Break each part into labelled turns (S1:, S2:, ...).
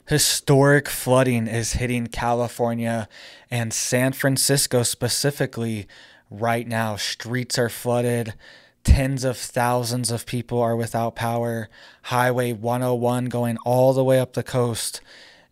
S1: Historic flooding is hitting California and San Francisco specifically right now. Streets are flooded. Tens of thousands of people are without power. Highway 101 going all the way up the coast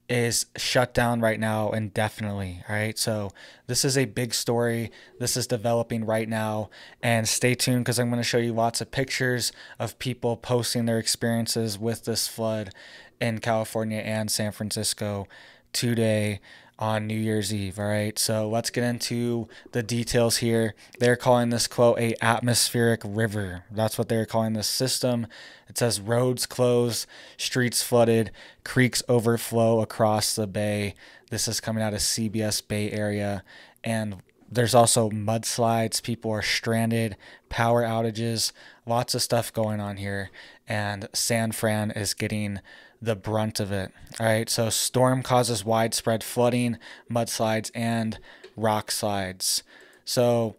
S1: is shut down right now indefinitely. All right. So this is a big story. This is developing right now. And stay tuned because I'm going to show you lots of pictures of people posting their experiences with this flood in California and San Francisco today on New Year's Eve. All right, so let's get into the details here. They're calling this quote a atmospheric river. That's what they're calling this system. It says roads closed, streets flooded, creeks overflow across the bay. This is coming out of CBS Bay Area, and there's also mudslides. People are stranded, power outages, lots of stuff going on here. And San Fran is getting the brunt of it. All right, so storm causes widespread flooding, mudslides, and rock slides. So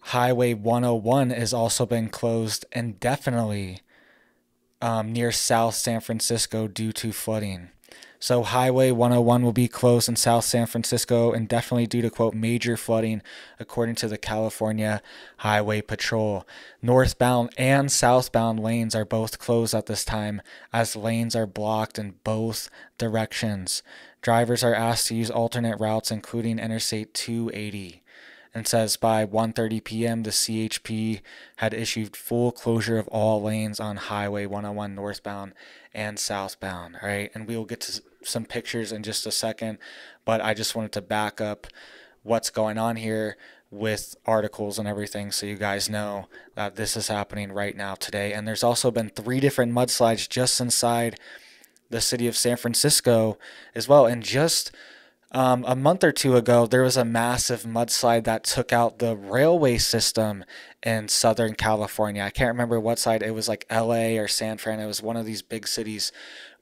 S1: Highway 101 has also been closed indefinitely near South San Francisco due to flooding. So Highway 101 will be closed in South San Francisco indefinitely due to, quote, major flooding, according to the California Highway Patrol. Northbound and southbound lanes are both closed at this time as lanes are blocked in both directions. Drivers are asked to use alternate routes, including Interstate 280. And says by 1:30 p.m. the CHP had issued full closure of all lanes on Highway 101 northbound and southbound. All right, and we will get to some pictures in just a second, but I just wanted to back up what's going on here with articles and everything so you guys know that this is happening right now today. And there's also been 3 different mudslides just inside the city of San Francisco as well. And just a month or two ago, there was a massive mudslide that took out the railway system in Southern California. I can't remember what side. It was like LA or San Fran. It was one of these big cities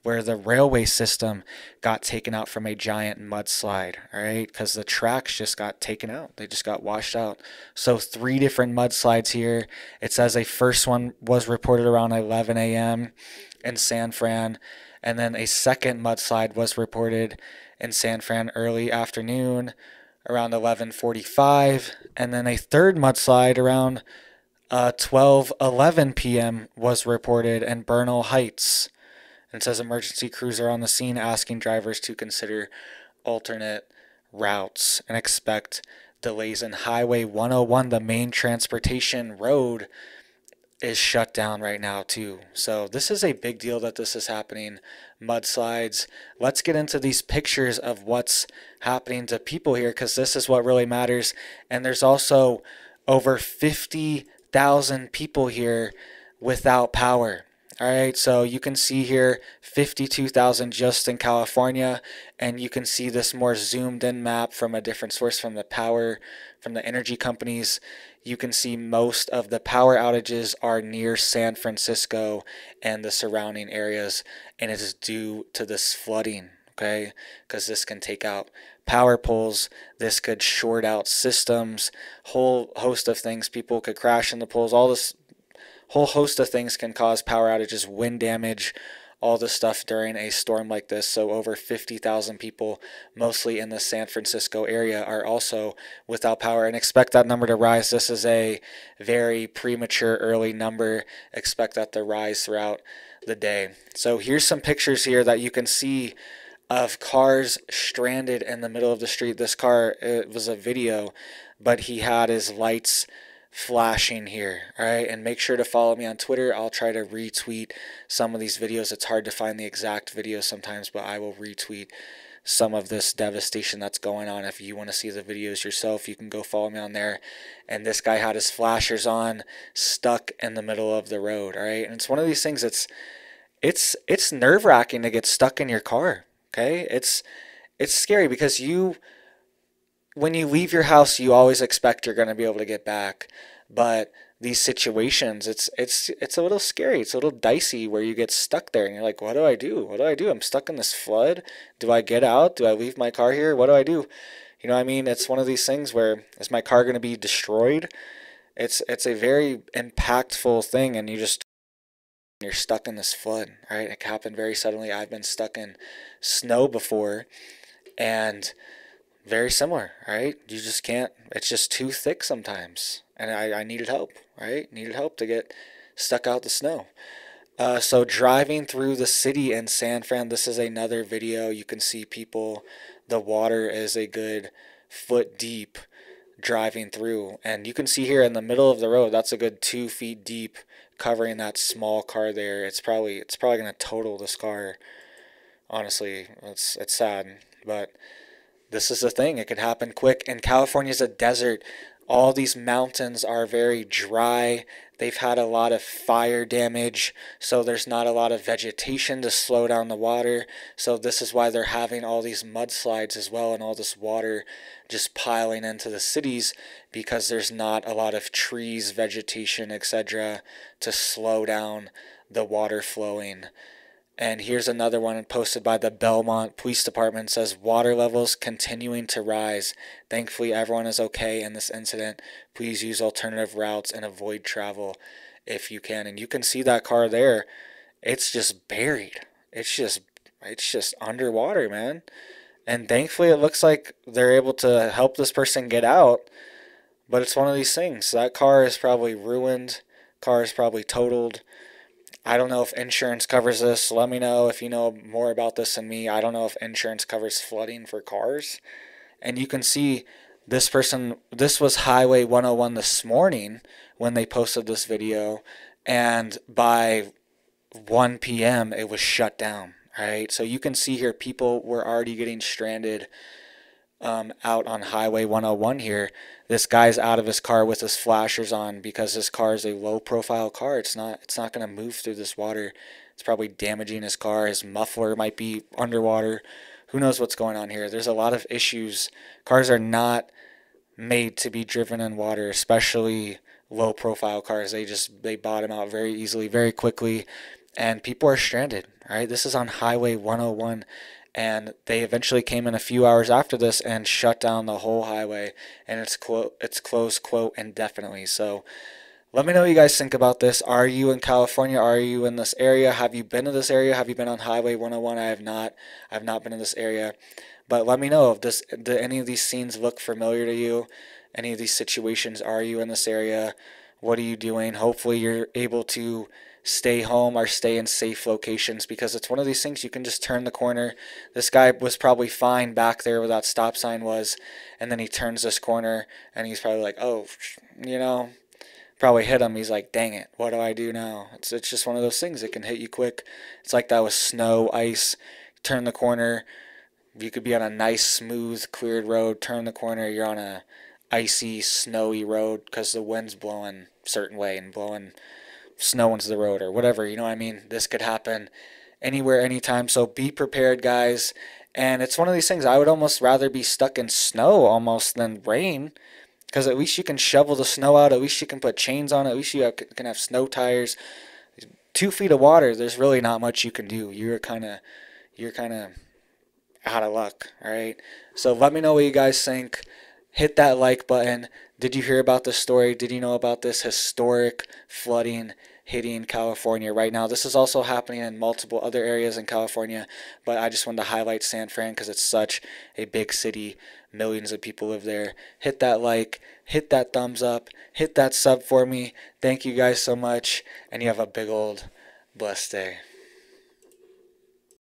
S1: where the railway system got taken out from a giant mudslide, all right? Because the tracks just got taken out. They just got washed out. So 3 different mudslides here. It says a first one was reported around 11 a.m. in San Fran, and then a second mudslide was reported in San Fran early afternoon around 11:45, and then a third mudslide around 12:11 p.m. was reported in Bernal Heights. And it says emergency crews are on the scene asking drivers to consider alternate routes and expect delays in Highway 101, the main transportation road, is shut down right now too. So this is a big deal that this is happening. Mudslides. Let's get into these pictures of what's happening to people here because this is what really matters. And there's also over 50,000 people here without power. All right, so you can see here 52,000 just in California, and you can see this more zoomed in map from a different source from the energy companies. You can see most of the power outages are near San Francisco and the surrounding areas, and it is due to this flooding, okay? Because this can take out power poles, this could short out systems, whole host of things. People could crash in the poles, all this whole host of things can cause power outages, wind damage, all this stuff during a storm like this. So over 50,000 people, mostly in the San Francisco area, are also without power, and expect that number to rise. This is a very premature early number. Expect that to rise throughout the day. So here's some pictures here that you can see of cars stranded in the middle of the street. This car, it was a video, but he had his lights flashing here. All right, and make sure to follow me on Twitter. I'll try to retweet some of these videos. It's hard to find the exact video sometimes, but I will retweet some of this devastation that's going on. If you want to see the videos yourself, you can go follow me on there. And this guy had his flashers on, stuck in the middle of the road. All right, and it's one of these things. It's nerve-wracking to get stuck in your car. Okay, it's scary because when you leave your house, you always expect you're going to be able to get back. But these situations, it's a little scary. It's a little dicey where you get stuck there and you're like, what do I do? What do I do? I'm stuck in this flood. Do I get out? Do I leave my car here? What do I do? You know what I mean? It's one of these things where, is my car going to be destroyed? It's a very impactful thing, and you just you're stuck in this flood, right? It happened very suddenly. I've been stuck in snow before, and very similar, right? You just can't, it's just too thick sometimes. And I needed help, right? Needed help to get stuck out the snow. So driving through the city in San Fran, this is another video. You can see people, the water is a good foot deep driving through. And you can see here in the middle of the road, that's a good 2 feet deep covering that small car there. It's probably going to total this car. Honestly, it's sad, but this is the thing. It could happen quick. And California's a desert. All these mountains are very dry. They've had a lot of fire damage, so there's not a lot of vegetation to slow down the water. So this is why they're having all these mudslides as well, and all this water just piling into the cities, because there's not a lot of trees, vegetation, etc. to slow down the water flowing. And here's another one posted by the Belmont Police Department. It says, water levels continuing to rise. Thankfully, everyone is okay in this incident. Please use alternative routes and avoid travel if you can. And you can see that car there. It's just buried. It's just underwater, man. And thankfully, it looks like they're able to help this person get out. But it's one of these things. That car is probably ruined. Car is probably totaled. I don't know if insurance covers this. Let me know if you know more about this than me. I don't know if insurance covers flooding for cars. And you can see this person, this was Highway 101 this morning when they posted this video. And by 1 p.m. it was shut down, right? So you can see here people were already getting stranded out on Highway 101 here. This guy's out of his car with his flashers on because this car is a low profile car. It's not going to move through this water. It's probably damaging his car. His muffler might be underwater. Who knows what's going on here? There's a lot of issues. Cars are not made to be driven in water, especially low profile cars. They bottom out very easily, very quickly, and people are stranded, right? This is on Highway 101. And they eventually came in a few hours after this and shut down the whole highway, and it's closed, quote, indefinitely. So let me know what you guys think about this. Are you in California? Are you in this area? Have you been to this area? Have you been on Highway 101? I have not. I've not been in this area. But let me know if do any of these scenes look familiar to you? Any of these situations, are you in this area? What are you doing? Hopefully you're able to stay home or stay in safe locations, because it's one of these things you can just turn the corner. This guy was probably fine back there where that stop sign was, and then he turns this corner and he's probably like, oh, probably hit him. He's like, dang it, what do I do now? It's just one of those things. It can hit you quick. It's like that with snow, ice. Turn the corner. You could be on a nice, smooth, cleared road. Turn the corner. You're on a icy, snowy road because the wind's blowing a certain way and blowing snow into the road or whatever. You know what I mean? This could happen anywhere, anytime. So be prepared, guys. And it's one of these things. I would almost rather be stuck in snow almost than rain, because at least you can shovel the snow out. At least you can put chains on it. At least you can have snow tires. 2 feet of water, there's really not much you can do. You're kind of out of luck, all right? So let me know what you guys think. Hit that like button. Did you hear about this story? Did you know about this historic flooding hitting California right now? This is also happening in multiple other areas in California, but I just wanted to highlight San Fran because it's such a big city. Millions of people live there. Hit that like, hit that thumbs up, hit that sub for me. Thank you guys so much, and you have a big old blessed day.